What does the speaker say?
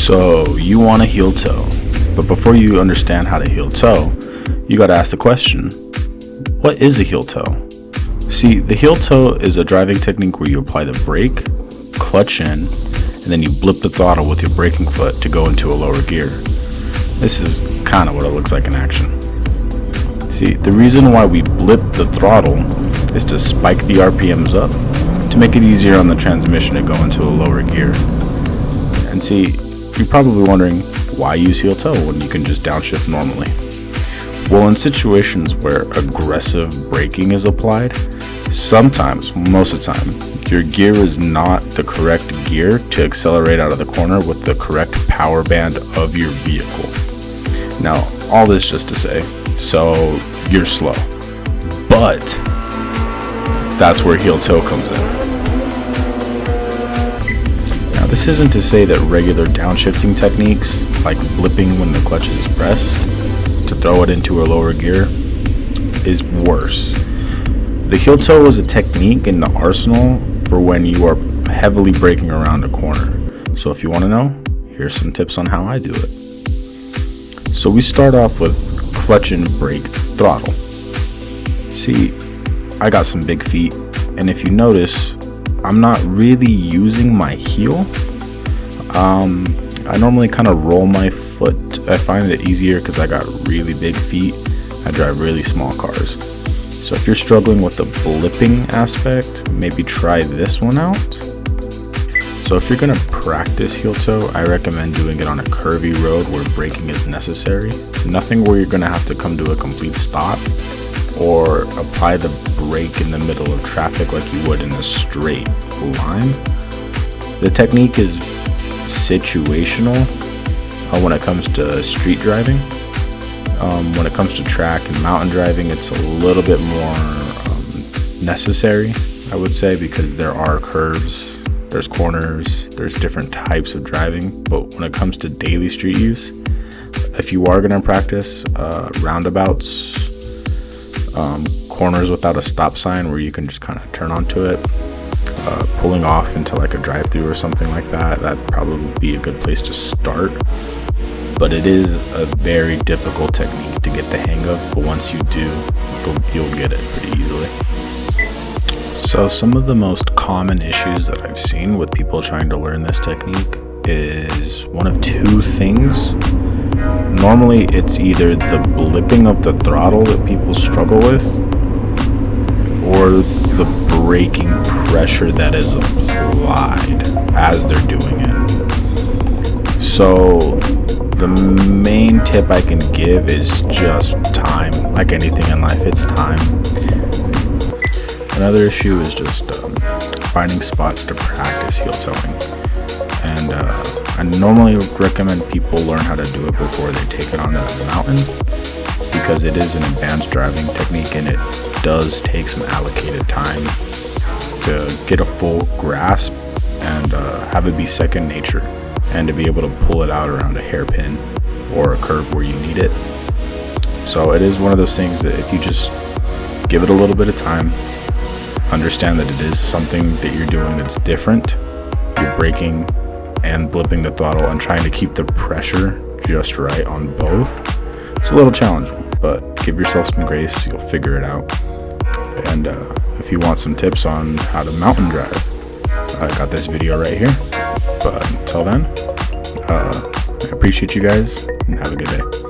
So you want a heel toe, but before you understand how to heel toe, you gotta ask the question, what is a heel toe? See, the heel toe is a driving technique where you apply the brake, clutch in, and then you blip the throttle with your braking foot to go into a lower gear. This is kind of what it looks like in action. See, the reason why we blip the throttle is to spike the RPMs up to make it easier on the transmission to go into a lower gear. And see, you're probably wondering, why use heel toe when you can just downshift normally? Well, in situations where aggressive braking is applied, sometimes, most of the time, your gear is not the correct gear to accelerate out of the corner with the correct power band of your vehicle. Now, all this just to say, so you're slow, but that's where heel toe comes in. Now, this isn't to say that regular downshifting techniques, like blipping when the clutch is pressed to throw it into a lower gear, is worse. The heel toe is a technique in the arsenal for when you are heavily braking around a corner. So if you want to know, here's some tips on how I do it. So we start off with clutch and brake throttle. See, I got some big feet, and if you notice, I'm not really using my heel. I normally kind of roll my foot. I find it easier because I got really big feet. I drive really small cars. So if you're struggling with the blipping aspect, maybe try this one out. So if you're gonna practice heel toe, I recommend doing it on a curvy road where braking is necessary. Nothing where you're gonna have to come to a complete stop or apply the brake in the middle of traffic like you would in a straight line. The technique is situational when it comes to street driving. When it comes to track and mountain driving, it's a little bit more necessary, I would say, because there are curves, there's corners, there's different types of driving. But when it comes to daily street use, if you are going to practice roundabouts, corners without a stop sign where you can just kind of turn onto it, pulling off into like a drive-through or something like that, that'd probably be a good place to start. But it is a very difficult technique to get the hang of, but once you do, you'll get it pretty easily. So some of the most common issues that I've seen with people trying to learn this technique is one of two things. Normally it's either the blipping of the throttle that people struggle with, or the braking pressure that is applied as they're doing it. So the main tip I can give is just time. Like anything in life, it's time. Another issue is just finding spots to practice heel toeing. And I normally recommend people learn how to do it before they take it onto the mountain, because it is an advanced driving technique and it does take some allocated time to get a full grasp and have it be second nature, and to be able to pull it out around a hairpin or a curve where you need it. So it is one of those things that if you just give it a little bit of time, understand that it is something that you're doing that's different. You're braking and blipping the throttle and trying to keep the pressure just right on both. It's a little challenging, but give yourself some grace, you'll figure it out. And if you want some tips on how to mountain drive, I got this video right here. But until then, I appreciate you guys and have a good day.